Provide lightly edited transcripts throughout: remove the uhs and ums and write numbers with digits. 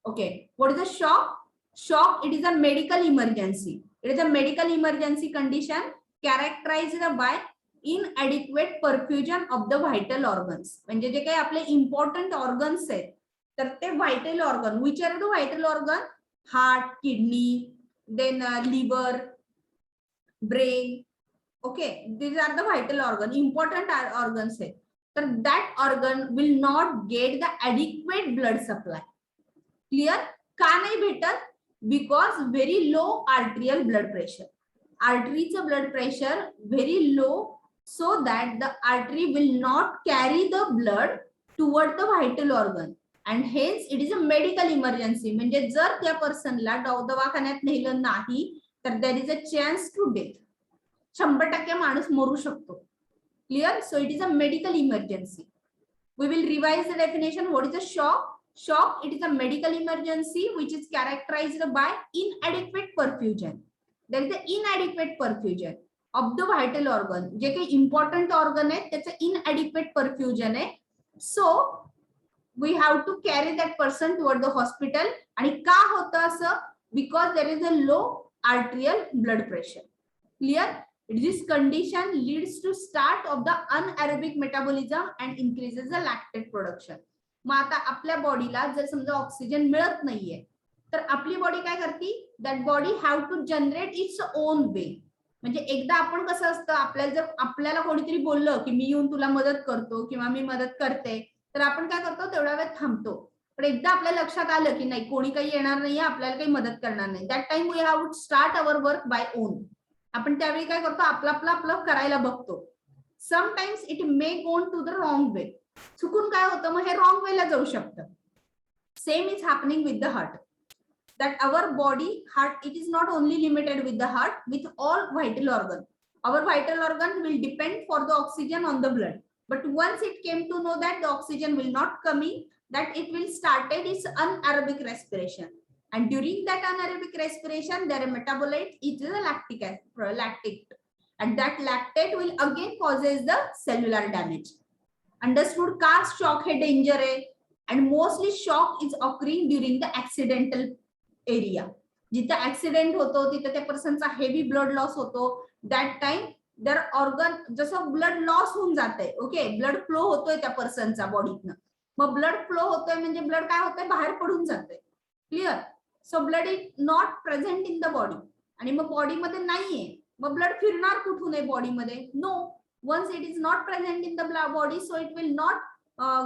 Okay, what is a shock? Shock, it is a medical emergency. It is a medical emergency condition characterized by inadequate perfusion of the vital organs. म्हणजे जे काही आपले important organs आहेत तर ते vital organ, which are the vital organ? Heart, kidney, then liver, brain. Okay, these are the vital organ, important organs आहेत. तर that organ will not get the adequate blood supply. Clear? का नाही भेटत? Because very low arterial blood pressure. Arteryचं blood pressure very low, so that the artery will not carry the blood toward the vital organ, and hence it is a medical emergency. म्हणजे जर त्या पर्सनला दवाखान्यात नेलं नाही तर there is a chance to death. 100% माणूस मरू शकतो. Clear? So it is a medical emergency. We will revise the definition. What is a shock? Shock, it is a medical emergency which is characterized by inadequate perfusion. There is the inadequate perfusion of the vital organ. जे काही important organ आहे त्याचं inadequate perfusion आहे. So we have to carry that person toward the hospital. आणि का होतं असं? Because there is a low arterial blood pressure. Clear? This condition leads to start of the anaerobic metabolism and increases the lactate production. मग आता आपल्या बॉडीला जर समजा ऑक्सिजन मिळत नाहीये तर आपली बॉडी काय करते? That body have to generate its own way. म्हणजे एकदा आपण कसं असतं, आपल्याला जर आपल्याला कोणीतरी बोललं की मी येऊन तुला मदत करतो किंवा मी मदत करते तर आपण काय करतो? तेवढा वेळ थांबतो. पण एकदा आपल्या लक्षात आलं की नाही कोणी काही येणार नाहीये, आपल्याला काही मदत करणार नाही, that time we have to start our work by own. आपण त्यावेळी काय करतो? आपलं करायला बघतो. Sometimes it may go to the wrong way. चुकून काय होतं? मग हे रॉंग वेला जाऊ शकतं. Same is happening with the heart. That our body heart it is not only limited with the heart, with all vital organ. Our vital organ will depend for the oxygen on the blood. But once it came to know that the oxygen will not coming, that it will started its anaerobic respiration. And during that anaerobic respiration, there are metabolites. It is a lactate, and that lactate will again causes the cellular damage. Understood? का shock हे danger आहे? And mostly shock is occurring during the accidental area. जिथे accident होतो तिथे त्या पर्सनचा heavy blood loss होतो. That time दर organ जसं ब्लड लॉस होऊन जाते. ओके, ब्लड फ्लो होतोय त्या पर्सनचा बॉडीतनं. मग ब्लड फ्लो होतोय म्हणजे ब्लड काय होतंय? बाहेर पडून जाते. Clear? So blood is not present in the body. आणि मग बॉडीमध्ये नाहीये, मग ब्लड फिरणार कुठून आहे बॉडीमध्ये? No. Once it is not present in the body, so it will not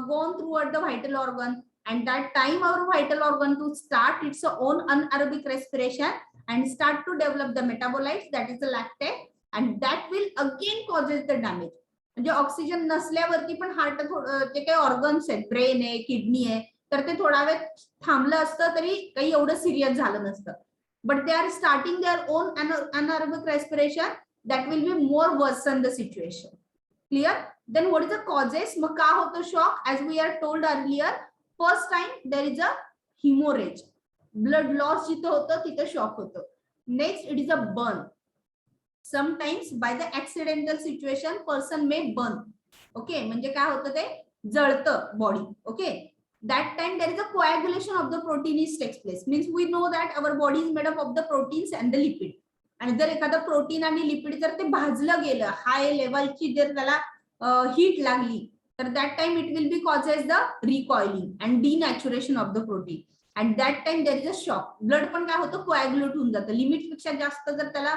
go on toward the vital organ, and that time our vital organ to start its own anaerobic respiration and start to develop the metabolites, that is the lactate, and that will again causes the damage. म्हणजे oxygen नसल्यावरती पण heart जे काही organs आहेत, brain आहे, kidney आहे, तर ते थोडा वेळ थांबलं असतं तरी काही एवढं सिरियस झालं नसतं. But they are starting their own anaerobic respiration, that will be more worsen the situation. Clear? Then what is the causes? मग का होतो shock? As we are told earlier, first time there is a hemorrhage. Blood loss जिथे होतं तिथे shock होतो. Next it is a burn. Sometimes by the accidental situation person may burn. Okay, म्हणजे काय होतं? ते जळतं body. Okay, that time there is a coagulation of the protein is takes place. Means we know that our body is made up of the proteins and the lipid. आणि जर एखादं protein आणि lipid जर ते भाजलं गेलं, हाय लेवलची जर त्याला हीट लागली तर that time it will be causes the recoiling and denaturation of the protein, and that time there is a shock. Blood पण काय होतं? कोॲग्युलेट होऊन जातं. लिमिट पेक्षा जास्त जर त्याला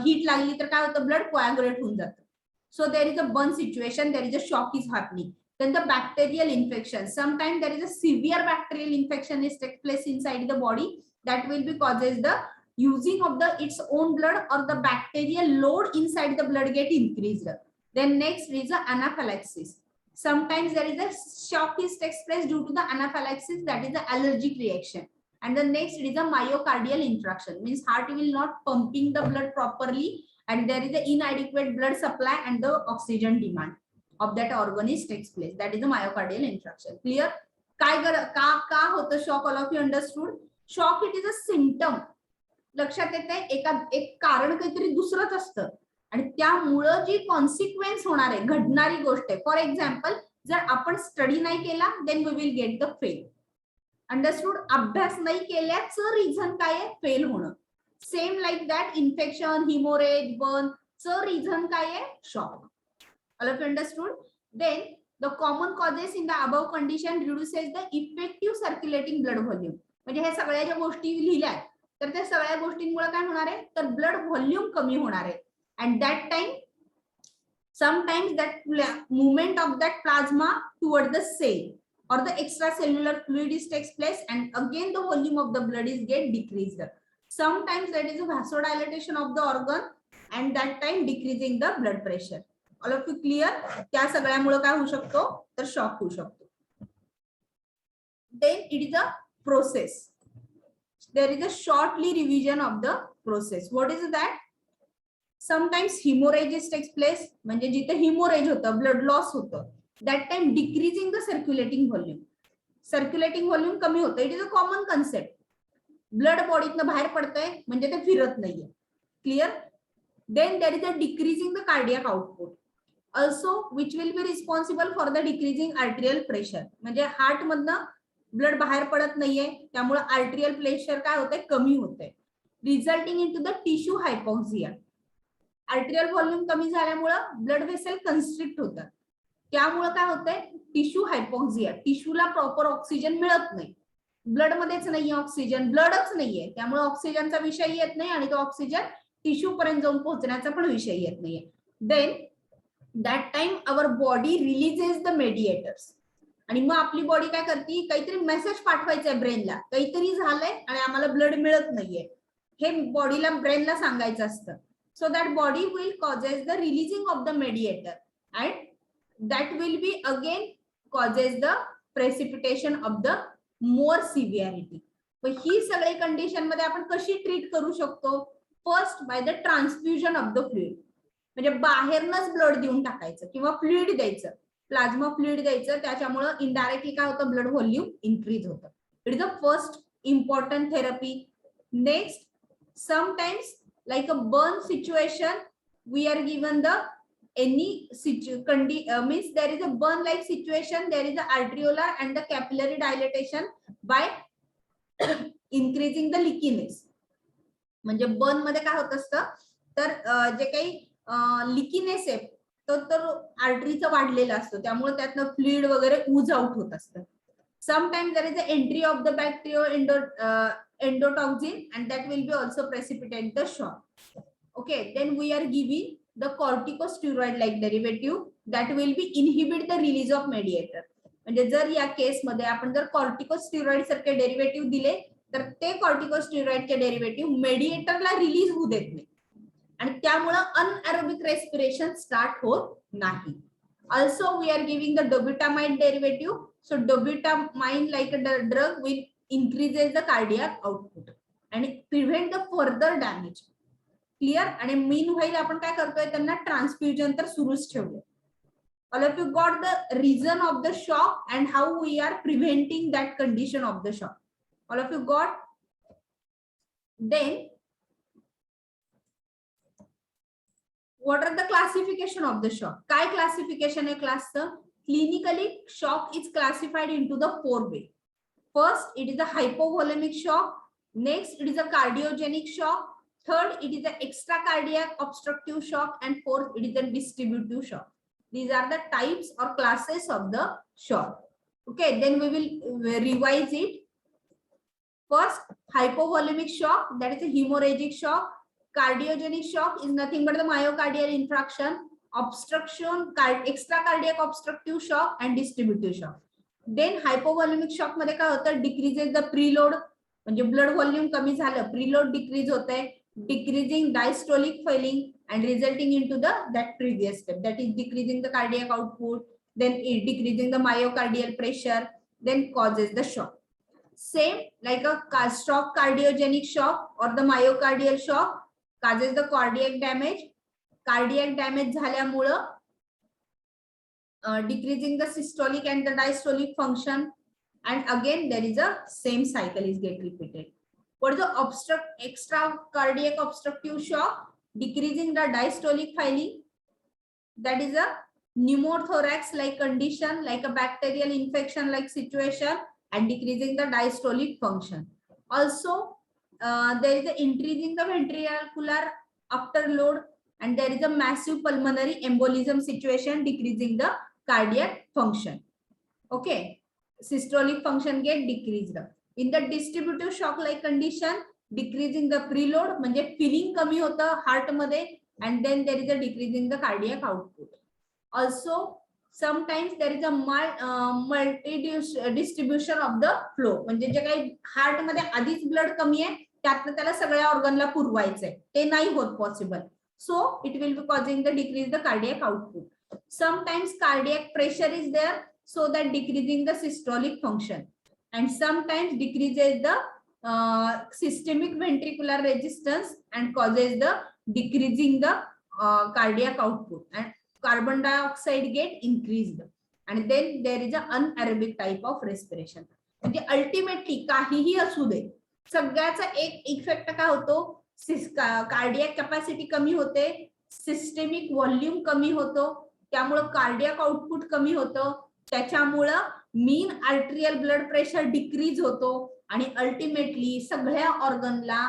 हीट लागली तर काय होतं? ब्लड कोॲग्युलेट होऊन जातं. So there is a burn situation, there is a shock is happening. Then the bacterial infection. Sometimes there is a severe bacterial infection is take place inside the body, that will be causes the using of the its own blood, or the bacterial load inside the blood get increased. Then next is the anaphylaxis. Sometimes there is a shock is takes place due to the anaphylaxis, that is the allergic reaction. And the next is a myocardial infarction, means heart will not pumping the blood properly, and there is the inadequate blood supply and the oxygen demand of that organ is takes place, that is the myocardial infarction. Clear? काय का होतं shock? All of you understood? Shock it is a symptom. लक्षात येते एक कारण काहीतरी दुसरंच असतं आणि त्यामुळं जी कॉन्सिक्वेन्स होणार आहे, घडणारी गोष्ट आहे. फॉर एक्झाम्पल, जर आपण स्टडी नाही केला then we will get the fail. Understood. अभ्यास नाही केल्याचं रिझन काय आहे? फेल होणं. Same like that infection, haemorrhage, burn चं रिझन काय आहे? Shock. All of understood. Then the common causes in the above condition reduces the effective circulating blood volume. म्हणजे हे सगळ्या ज्या गोष्टी लिहिल्या तर त्या सगळ्या गोष्टींमुळे काय होणार आहे? तर ब्लड व्हॉल्यूम कमी होणार आहे. And that time sometimes that movement of that plasma toward the cell or the extracellular fluid is takes place, and again the volume of the blood is get decreased. Sometimes that is a vasodilatation of the organ and that time decreasing the blood pressure. All of you clear? त्या सगळ्यामुळे काय होऊ शकतो? तर shock होऊ शकतो. Then it is a process. There is a shortly revision of the process. What is that? Sometimes haemorrhages takes place. म्हणजे जिथे haemorrhage होतं, ब्लड लॉस होतं, that time decreasing the circulating volume. Circulating volume कमी होतं. It is a common concept. Blood बॉडीतनं बाहेर पडतंय म्हणजे ते फिरत नाहीये. Clear? Then there is a decreasing the cardiac output also which will be responsible for the decreasing arterial pressure. म्हणजे हार्ट मधनं ब्लड बाहेर पडत नाहीये, त्यामुळे आर्टेरियल प्रेशर काय होतंय? कमी होतंय. Resulting into the tissue hypoxia. Arterial volume कमी झाल्यामुळे ब्लड व्हेसल कन्स्ट्रिक्ट होतात. त्यामुळे काय होतंय? Tissue hypoxia. टिश्यूला प्रॉपर ऑक्सिजन मिळत नाही. ब्लड मध्येच नाहीये ऑक्सिजन, ब्लडच नाहीये, त्यामुळे ऑक्सिजनचा विषय येत नाही आणि तो ऑक्सिजन टिश्यू पर्यंत जाऊन पोहोचण्याचा पण विषय येत नाहीये. Then that time our body releases the mediators. आणि मग आपली बॉडी काय करते? काहीतरी मेसेज पाठवायचंय ब्रेनला, काहीतरी झालंय आणि आम्हाला ब्लड मिळत नाहीये, हे बॉडीला ब्रेनला सांगायचं असतं. So that body will causes the releasing of the mediator and that will be again causes the precipitation of the more severity. So ही सगळी कंडिशन मध्ये आपण कशी ट्रीट करू शकतो? First by the transfusion of the fluid. म्हणजे बाहेरनच blood देऊन टाकायचं किंवा फ्लुइड द्यायचं, प्लाझ्मा फ्लुइड द्यायचं. त्याच्यामुळे इनडायरेक्टली काय होतं? ब्लड व्हॉल्यूम इन्क्रीज होतं. It is the first important therapy. Next, sometimes like a burn situation, we are given the any means there is a burn like situation, there is a arteriolar and the capillary dilatation by increasing the leakiness. म्हणजे burn मध्ये काय होत असतं? तर जे काही लिकीनेस आहे तर आर्टरीचा वाढलेला असतो, त्यामुळे त्यातनं फ्लुइड वगैरे ऊज आउट होत असतं. Sometimes there is an entry of the bacteria endotoxin and that will be also precipitate the shock. Okay, then we are giving the corticosteroid like derivative that will be inhibit the release of mediator. म्हणजे जर या केस मध्ये आपण जर corticosteroid सारखे derivative दिले तर ते कॉर्टिकोस्टेरॉइडचे डेरिव्हेटिव्ह मेडिएटरला रिलीज होऊ देत नाही आणि त्यामुळे अनएरोबिक रेस्पिरेशन स्टार्ट होत नाही. Also we are giving the dobutamine derivative. So dobutamine like a drug will increases the cardiac output and prevent the further damage. Clear? आणि meanwhile आपण काय करतोय? त्यांना ट्रान्सफ्युजन तर सुरूच ठेवले. All of you got the reason of the shock and how we are preventing that condition of the shock. All of you got? Then what are the classification of the shock? काय classification आहे क्लासचं? Clinically, shock is classified into the 4 way. First, it is a hypovolemic shock. Next, it is a cardiogenic shock. Third, it is an extracardiac obstructive shock. And fourth, it is a distributive shock. These are the types or classes of the shock. Okay, then we will revise it. First, hypovolemic shock, that is a hemorrhagic shock. Cardiogenic shock is nothing but the myocardial infarction, obstruction, extracardiac obstructive shock and distributive shock. Then hypovolemic shock मध्ये काय होतं? Decreases the preload, म्हणजे blood volume कमी झालं, preload decrease होत आहे, decreasing diastolic filling and resulting into that previous step, that is decreasing the cardiac output, then decreasing the myocardial pressure, then causes the shock. Same like a stroke cardiogenic shock or the myocardial shock causes the cardiac damage. Cardiac damage झाल्यामुळं decreasing the systolic and the diastolic function, and again there is a same cycle is get repeated. What is the extra cardiac obstructive shock? Decreasing the diastolic filling, that is a pneumothorax like condition, like a bacterial infection like situation, and decreasing the diastolic function. Also, there is a increasing the ventricular afterload, and there is a massive pulmonary embolism situation, decreasing the cardiac function. Okay, systolic function get decreased. In the distributive shock like condition, decreasing the preload म्हणजे feeling कमी होतं heart मध्ये, and then there is a decreasing the cardiac output. Also, sometimes there is a multi distribution of the flow, म्हणजे जे काही heart मध्ये आधीच blood कमी आहे त्यातनं त्याला सगळ्या ऑर्गनला पुरवायचंय, ते नाही होत possible. So it will be causing the decrease the cardiac output. Sometimes cardiac pressure is there, so that decreasing the systolic function, and sometimes decreases the systemic ventricular resistance and causes the decreasing the cardiac output, and carbon dioxide get increased, and then there is a anaerobic type of respiration. म्हणजे ultimately काहीही असू दे, सगळ्याचा एक effect काय होतो, cardiac capacity कमी होते, systemic volume कमी होतो, त्यामुळे कार्डियक आउटपुट कमी होतं, त्याच्यामुळं मीन आर्टेरियल ब्लड प्रेशर डिक्रीज होतो, आणि अल्टिमेटली सगळ्या ऑर्गनला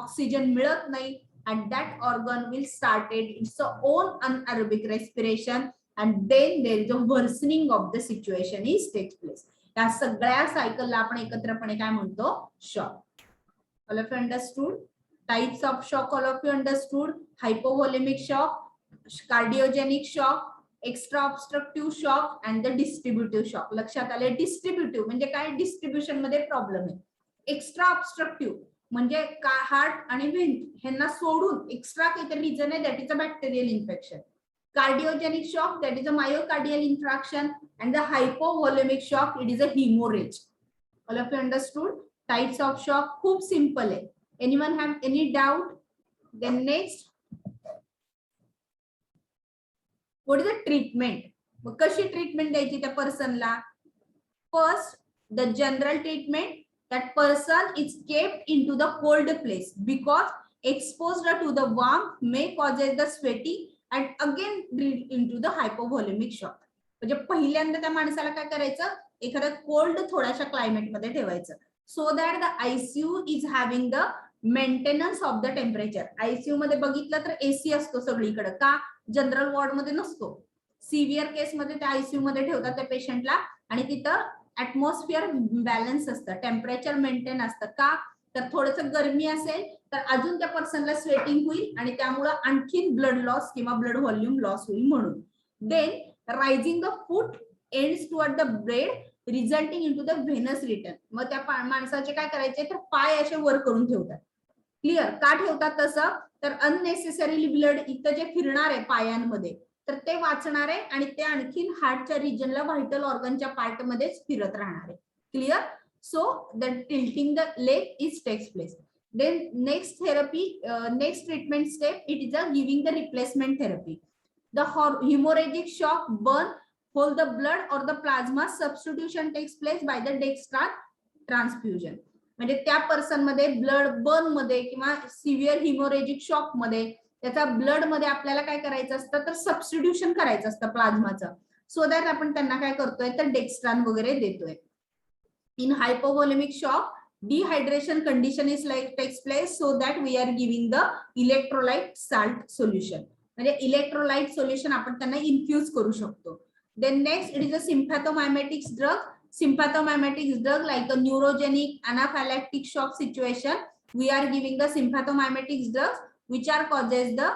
ऑक्सिजन मिळत नाही, and that organ will started its own anaerobic respiration, and then there is a worsening of the situation is takes place. या सगळ्या सायकलला आपण एकत्रपणे काय म्हणतो, shock. All of you understood? Types of shock all of you understood? Hypovolemic shock, cardiogenic shock, extra obstructive shock, and the distributive shock. लक्षात आले? Distributive म्हणजे काय, डिस्ट्रीब्युशन मध्ये प्रॉब्लेम आहे. एक्स्ट्रा ऑब्स्ट्रक्टिव्ह म्हणजे हार्ट आणि व्हेन ह्यांना सोडून एक्स्ट्रा काहीतरी रिझन आहे, that is a bacterial infection. Cardiogenic shock, that is a myocardial infarction, and the hypovolemic shock, it is a hemorrhage. All of you understood? Types of shock खूप simple आहे. Anyone have any doubt? Then next, what is the treatment? मग कशी treatment द्यायची त्या पर्सनला? First, the general treatment, that person is kept into the cold place because exposed to the warmth may causes the sweating and again into the hypovolemic shock. म्हणजे पहिल्यांदा त्या माणसाला काय करायचं, एखाद्या कोल्ड थोड्याशा क्लायमेट मध्ये ठेवायचं, so that the ICU is having the maintenance of the temperature. ICU मध्ये बघितलं तर एसी असतो सगळीकडे, का जनरल वॉर्ड मध्ये नसतो. सिव्हिअर केस मध्ये त्या आयसीयू मध्ये ठेवतात त्या पेशंटला, आणि तिथं ऍटमॉस्फिअर बॅलन्स असतं, टेम्परेचर मेंटेन असतं. का तर थोडंसं गरमी असेल तर अजून त्या पर्सनला स्वेटिंग होईल, आणि त्यामुळे आणखीन ब्लड लॉस किंवा ब्लड व्हॉल्यूम लॉस होईल म्हणून. Then raising the foot ends toward the bread resulting into the venous return. मग त्या माणसाचे काय करायचे, तर पाय असे वर करून ठेवतात. क्लिअर? का ठेवतात तसं, तर अननेसेसरीली ब्लड इथं जे फिरणार आहे पायांमध्ये, तर ते वाचणार आहे, आणि ते आणखीन हार्टच्या रिजनला व्हायटल ऑर्गनच्या पार्ट मध्येच फिरत राहणार आहे. Clear? So the tilting the leg is takes place. Then next therapy, next treatment step, it is a giving the replacement therapy. The hemorrhagic shock, burn, hold the blood or the plasma, substitution takes place by the dextran transfusion. म्हणजे त्या person मध्ये blood burn मध्ये किंवा severe haemorrhagic shock मध्ये त्याचा blood मध्ये आपल्याला काय करायचं असतं, तर सबस्टिट्यूशन करायचं असतं प्लाझ्माचं, सो दॅट आपण त्यांना काय करतोय, तर डेक्स्ट्रान वगैरे देतोय. In hypovolemic shock, dehydration condition is like takes place, so that we are giving the electrolyte salt solution. म्हणजे electrolyte solution आपण त्यांना इन्फ्यूज करू शकतो. Then next, it is a sympathomimetics drug. Sympathomimetics drug like a neurogenic anaphylactic shock situation, we are giving the sympathomimetics drugs which are causes the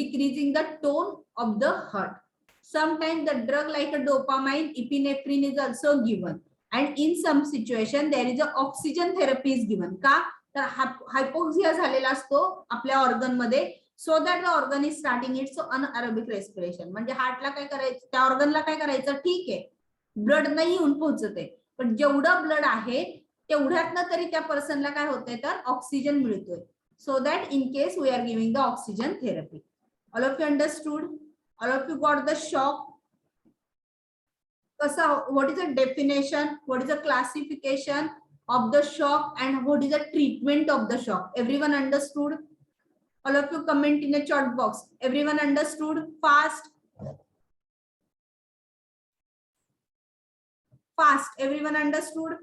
decreasing the tone of the heart. Sometimes the drug like a dopamine, epinephrine is also given. And in some situation there is a oxygen therapy is given. का तर हायपोक्सिया झालेला असतो आपल्या organ मध्ये, so that the organ is starting it's anaerobic respiration. म्हणजे हार्टला काय करायचं, त्या ऑर्गनला काय करायचं, ठीक आहे ब्लड नाही येऊन पोहोचत आहे, पण जेवढं ब्लड आहे तेवढ्यातनं तरी त्या पर्सनला काय होतंय, तर ऑक्सिजन मिळतोय, so that in case we are giving the oxygen therapy. All of you understood? All of you got the shock? What is the definition, what is the classification of the shock, and what is the treatment of the shock? Everyone understood? All of you comment in the chat box. Everyone understood? Fast. fast. Everyone understood?